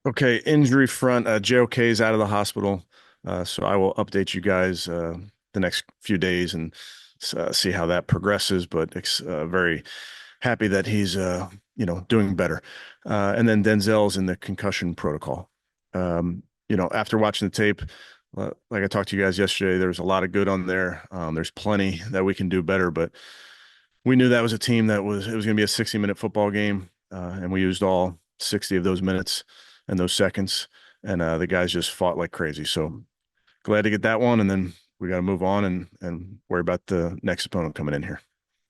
Okay, injury front. JOK is out of the hospital, so I will update you guys the next few days and see how that progresses. But very happy that he's doing better. And then Denzel's in the concussion protocol. After watching the tape, like I talked to you guys yesterday, there's a lot of good on there. There's plenty that we can do better, but we knew that was a team that was going to be a 60-minute football game, and we used all 60 of those minutes and those seconds, and the guys just fought like crazy. So glad to get that one, and then we got to move on and worry about the next opponent coming in here.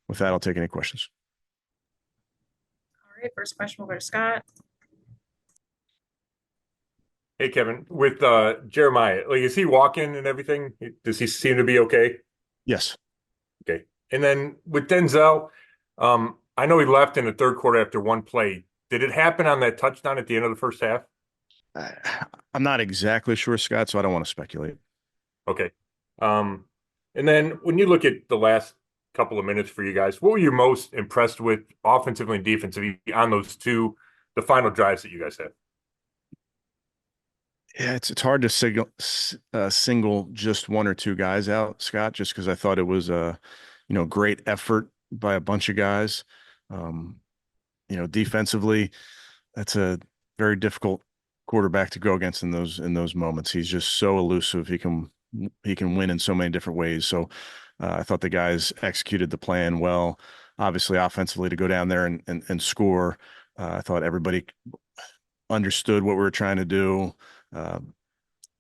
With that, I'll take any questions. All right, first question will go to Scott. Hey, Kevin, with Jeremiah, like, is he walking and everything? Does he seem to be okay? Yes. Okay. And then with Denzel, I know he left in the third quarter after one play. Did it happen on that touchdown at the end of the first half? I'm not exactly sure, Scott, so I don't want to speculate. Okay. And then when you look at the last couple of minutes for you guys, what were you most impressed with offensively and defensively on the final drives that you guys had? Yeah, it's hard to single just one or two guys out, Scott, just because I thought it was a great effort by a bunch of guys. Um, Defensively, that's a very difficult quarterback to go against in those moments. He's just so elusive. He can win in so many different ways. So I thought the guys executed the plan well. Obviously, offensively to go down there and score. I thought everybody understood what we were trying to do. Uh,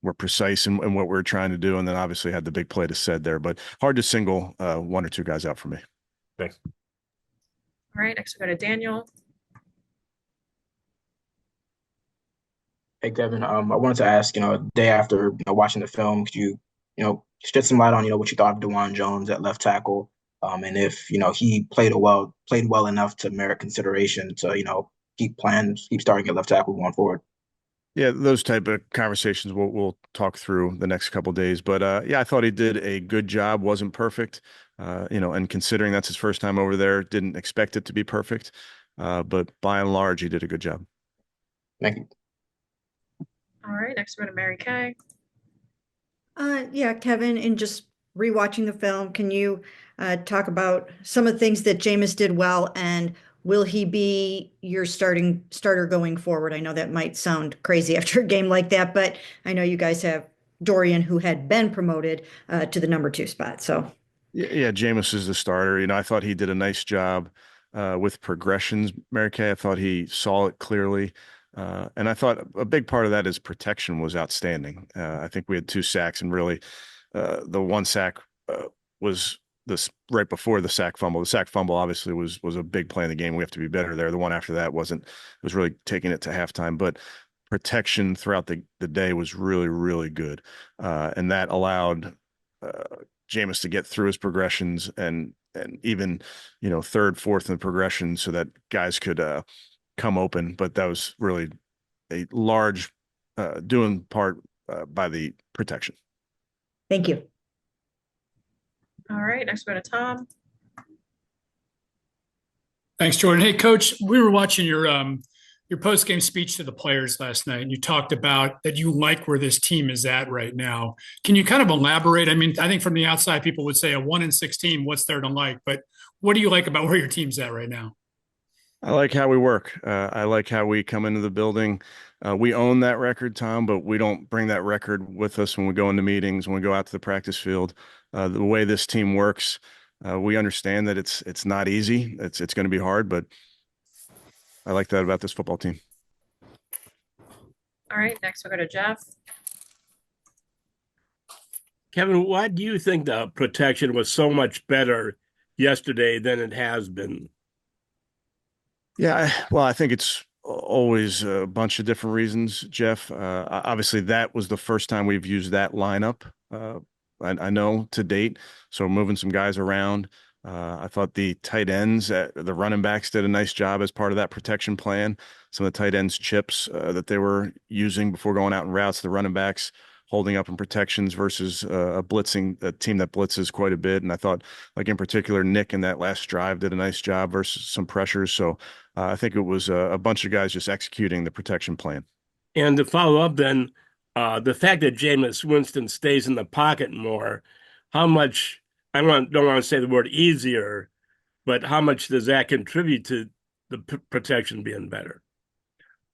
were precise in what we were trying to do, and then obviously had the big play to said there. But hard to single one or two guys out for me. Thanks. All right, next we'll go to Daniel. Hey Kevin, I wanted to ask, day after, watching the film, could you, shed some light on, what you thought of DeJuan Jones at left tackle, and if, he played well enough to merit consideration to, keep starting at left tackle going forward. Yeah, those type of conversations we'll talk through the next couple of days. But yeah, I thought he did a good job. Wasn't perfect, and considering that's his first time over there, didn't expect it to be perfect. But by and large, he did a good job. Thank you. All right, next we're going to Mary Kay. Yeah, Kevin, in just rewatching the film, can you talk about some of the things that Jameis did well, and will he be your starter going forward? I know that might sound crazy after a game like that, but I know you guys have Dorian, who had been promoted to the number 2 spot. So Yeah, Jameis is the starter. I thought he did a nice job with progressions, Mary Kay. I thought he saw it clearly. And I thought a big part of that is protection was outstanding. I think we had 2 sacks, and really the one sack was this right before the sack fumble. The sack fumble obviously was a big play in the game. We have to be better there. The one after that wasn't. It was really taking it to halftime, but protection throughout the day was really, really good. And that allowed Jameis to get through his progressions and even, third, fourth in the progression so that guys could come open. But that was really a large doing part by the protection. thank you. All right, next we're going to Tom. Thanks, Jordan. Hey, Coach, we were watching your post-game speech to the players last night, and you talked about that you like where this team is at right now. Can you kind of elaborate? I mean, I think from the outside, people would say a 1-16, what's there to like? But what do you like about where your team's at right now? I like how we work. I like how we come into the building. We own that record, Tom, but we don't bring that record with us when we go into meetings, when we go out to the practice field. The way this team works, we understand that it's not easy. It's going to be hard, but I like that about this football team. All right, next we'll go to Jeff. Kevin, why do you think the protection was so much better yesterday than it has been? Yeah, well, I think it's always a bunch of different reasons, Jeff. Obviously, that was the first time we've used that lineup. I know to date. So moving some guys around. I thought the tight ends, the running backs did a nice job as part of that protection plan. Some of the tight ends chips that they were using before going out in routes, the running backs holding up in protections versus a team that blitzes quite a bit. And I thought, like in particular, Nick in that last drive did a nice job versus some pressures. So I think it was a bunch of guys just executing the protection plan. And to follow up then, the fact that Jameis Winston stays in the pocket more, how much, don't want to say the word easier, but how much does that contribute to the protection being better?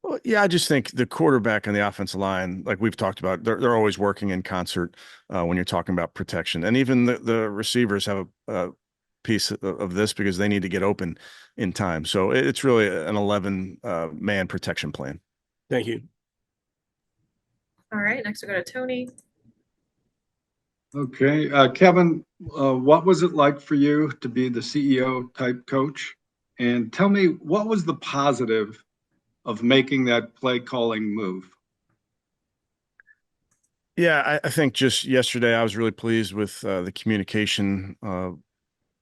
Well, yeah, I just think the quarterback and the offensive line, like we've talked about, they're always working in concert when you're talking about protection. And even the receivers have a piece of this because they need to get open in time. So it's really an 11 man protection plan. Thank you. All right, next we'll go to Tony. Okay, Kevin, what was it like for you to be the CEO type coach? And tell me, what was the positive of making that play calling move? Yeah, I think just yesterday I was really pleased with the communication,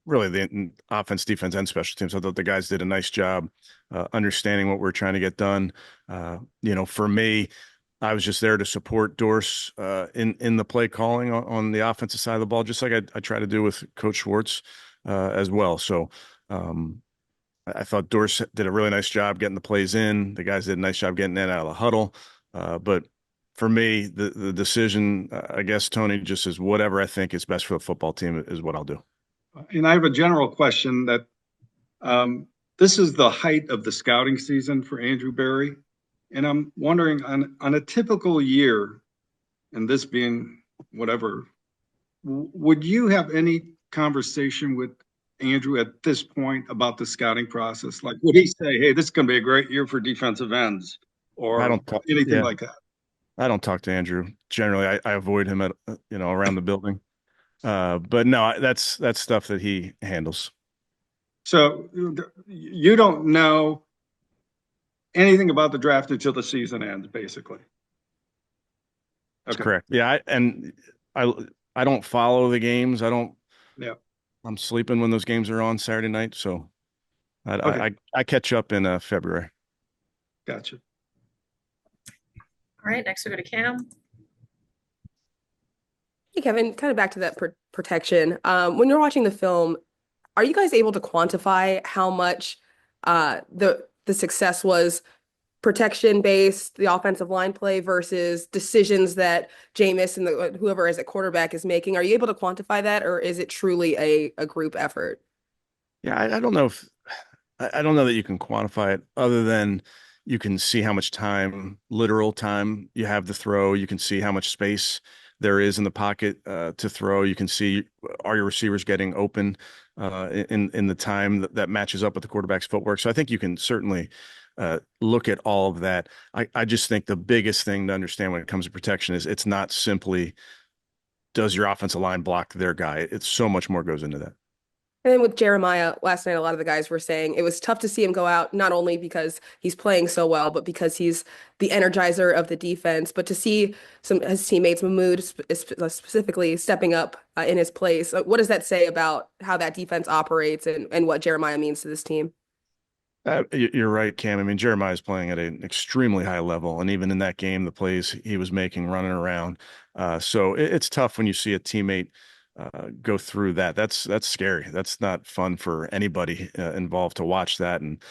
really the offense, defense, and special teams. I thought the guys did a nice job understanding what we're trying to get done. For me, I was just there to support Dorse in the play calling on the offensive side of the ball, just like I try to do with Coach Schwartz as well. So I thought Dorse did a really nice job getting the plays in. The guys did a nice job getting in out of the huddle. But for me, the decision, I guess, Tony, just is whatever I think is best for the football team is what I'll do. And I have a general question that this is the height of the scouting season for Andrew Berry. And I'm wondering on a typical year, and this being whatever, would you have any conversation with Andrew at this point about the scouting process? Like, would he say, hey, this is going to be a great year for defensive ends or I don't talk, anything yeah, like that? I don't talk to Andrew. Generally, I avoid him at around the building. But no, that's stuff that he handles. So you don't know anything about the draft until the season ends, basically. That's Okay. correct. Yeah, I don't follow the games. I don't. Yeah. I'm sleeping when those games are on Saturday night, so Okay. I catch up in February. Gotcha. All right, next we'll go to Cam. Hey, Kevin, kind of back to that protection. When you're watching the film, are you guys able to quantify how much the success was protection based, the offensive line play versus decisions that Jameis and whoever is at quarterback is making? Are you able to quantify that, or is it truly a group effort? Yeah, I don't know if I don't know that you can quantify it other than you can see how much time, literal time you have to throw. You can see how much space there is in the pocket to throw. You can see are your receivers getting open in the time that matches up with the quarterback's footwork. So I think you can certainly look at all of that. I just think the biggest thing to understand when it comes to protection is it's not simply does your offensive line block their guy. It's so much more goes into that. And then with Jeremiah last night, a lot of the guys were saying it was tough to see him go out, not only because he's playing so well, but because he's the energizer of the defense. But to see some his teammates, Mamud specifically, stepping up in his place, what does that say about how that defense operates and what Jeremiah means to this team? You're right, Cam. I mean, Jeremiah is playing at an extremely high level, and even in that game, the plays he was making running around. So it's tough when you see a teammate go through that. That's scary. That's not fun for anybody involved to watch that. And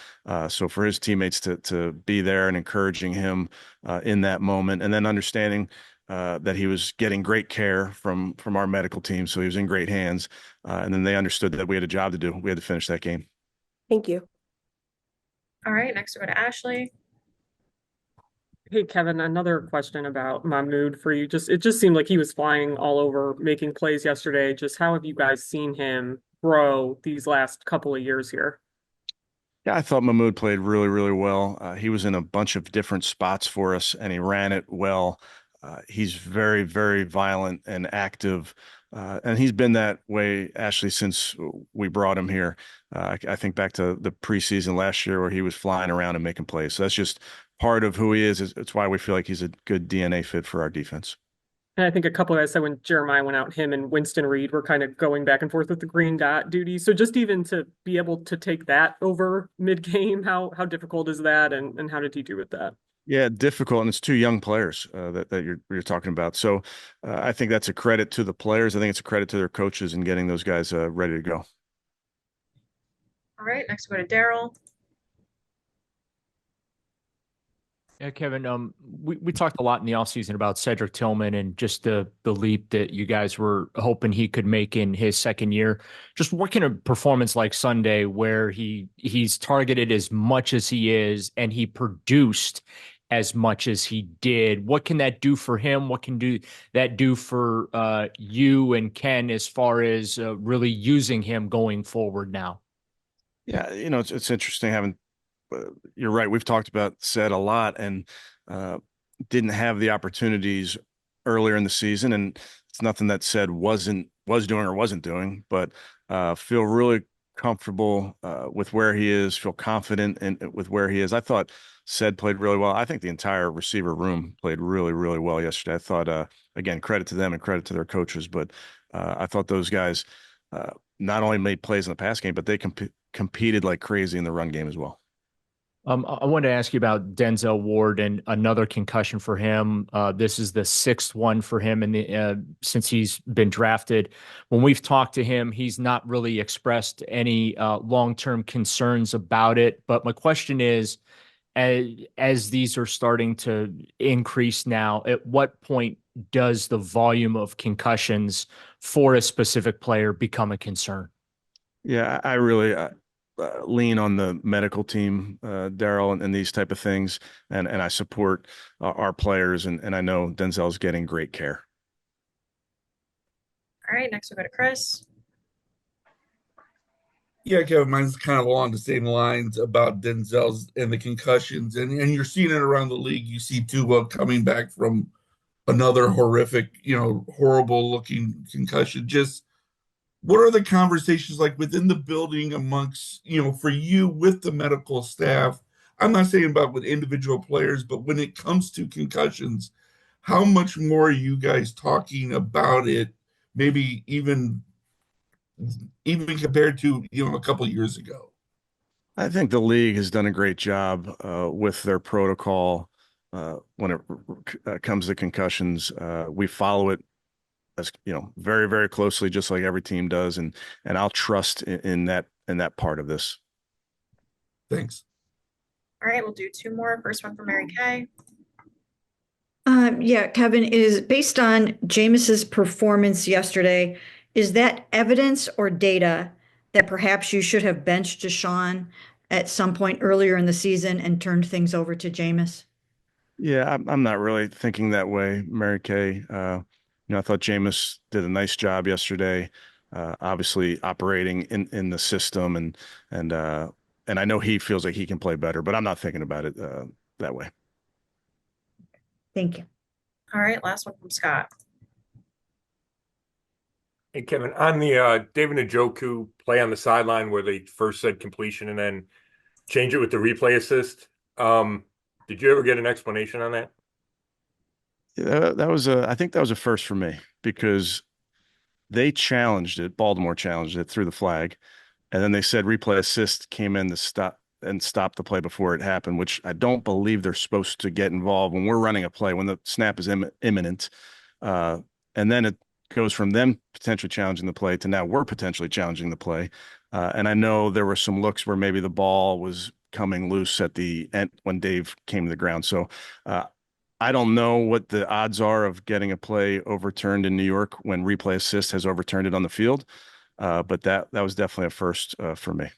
so for his teammates to be there and encouraging him in that moment, and then understanding that he was getting great care from our medical team, so he was in great hands. And then they understood that we had a job to do. We had to finish that game. Thank you. All right, next we'll go to Ashley. Hey Kevin, another question about Mamud for you. It just seemed like he was flying all over, making plays yesterday. Just how have you guys seen him grow these last couple of years here? Yeah, I thought Mamud played really, really well. He was in a bunch of different spots for us, and he ran it well. He's very, very violent and active, and he's been that way, Ashley, since we brought him here. I think back to the preseason last year where he was flying around and making plays. So that's just part of who he is. It's why we feel like he's a good DNA fit for our defense. And I think a couple of guys said when Jeremiah went out, him and Winston Reed were kind of going back and forth with the green dot duty. So just even to be able to take that over mid-game, how difficult is that, and how did he do with that? Yeah, difficult, and it's two young players that you're talking about. So I think that's a credit to the players. I think it's a credit to their coaches in getting those guys ready to go. All right, next we'll go to Daryl. Yeah, Kevin, we talked a lot in the offseason about Cedric Tillman and just the leap that you guys were hoping he could make in his second year. Just what can a performance like Sunday, where he's targeted as much as he is and he produced as much as he did, what can that do for him? What can that do for you and Ken as far as really using him going forward now? Yeah, it's interesting having. You're right. We've talked about Ced a lot, and didn't have the opportunities earlier in the season, and it's nothing that Ced was doing or wasn't doing, but feel really comfortable with where he is. Feel confident with where he is. I thought Ced played really well. I think the entire receiver room played really, really well yesterday. I thought, again, credit to them and credit to their coaches, but I thought those guys not only made plays in the pass game, but they competed like crazy in the run game as well. I wanted to ask you about Denzel Ward and another concussion for him. This is the sixth one for him, and since he's been drafted. When we've talked to him, he's not really expressed any long-term concerns about it. But my question is, as these are starting to increase now, at what point does the volume of concussions for a specific player become a concern? Yeah, I really lean on the medical team, Daryl, and these type of things, and I support our players, and I know Denzel's getting great care. All right, next we'll go to Chris. Yeah, Kevin, mine's kind of along the same lines about Denzel's and the concussions, and you're seeing it around the league. You see Tua coming back from another horrific, horrible looking concussion. Just what are the conversations like within the building amongst, for you with the medical staff? I'm not saying about with individual players, but when it comes to concussions, how much more are you guys talking about it? Maybe even compared to, a couple of years ago. I think the league has done a great job with their protocol when it comes to concussions. We follow it as very, very closely, just like every team does, and I'll trust in that part of this. Thanks. All right, we'll do two more. First one for Mary Kay. Yeah, Kevin, is based on Jameis's performance yesterday, is that evidence or data that perhaps you should have benched Deshaun at some point earlier in the season and turned things over to Jameis? Yeah, I'm not really thinking that way, Mary Kay. I thought Jameis did a nice job yesterday, obviously operating in the system, and I know he feels like he can play better, but I'm not thinking about it that way. Thank you. All right, last one from Scott. Hey, Kevin, on the David Njoku play on the sideline where they first said completion and then change it with the replay assist, did you ever get an explanation on that? Yeah, I think that was a first for me, because they challenged it. Baltimore challenged it through the flag, and then they said replay assist came in to stop the play before it happened, which I don't believe they're supposed to get involved when we're running a play, when the snap is imminent. And then it goes from them potentially challenging the play to now we're potentially challenging the play. And I know there were some looks where maybe the ball was coming loose at the end when Dave came to the ground. So I don't know what the odds are of getting a play overturned in New York when replay assist has overturned it on the field. But that was definitely a first for me.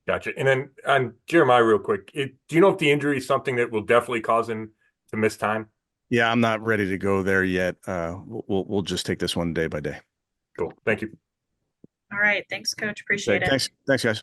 Gotcha. And then on Jeremiah, real quick, do you know if the injury is something that will definitely cause him to miss time? Yeah, I'm not ready to go there yet. We'll just take this one day by day. Cool. Thank you. All right, thanks, Coach. Appreciate it. Thanks, guys.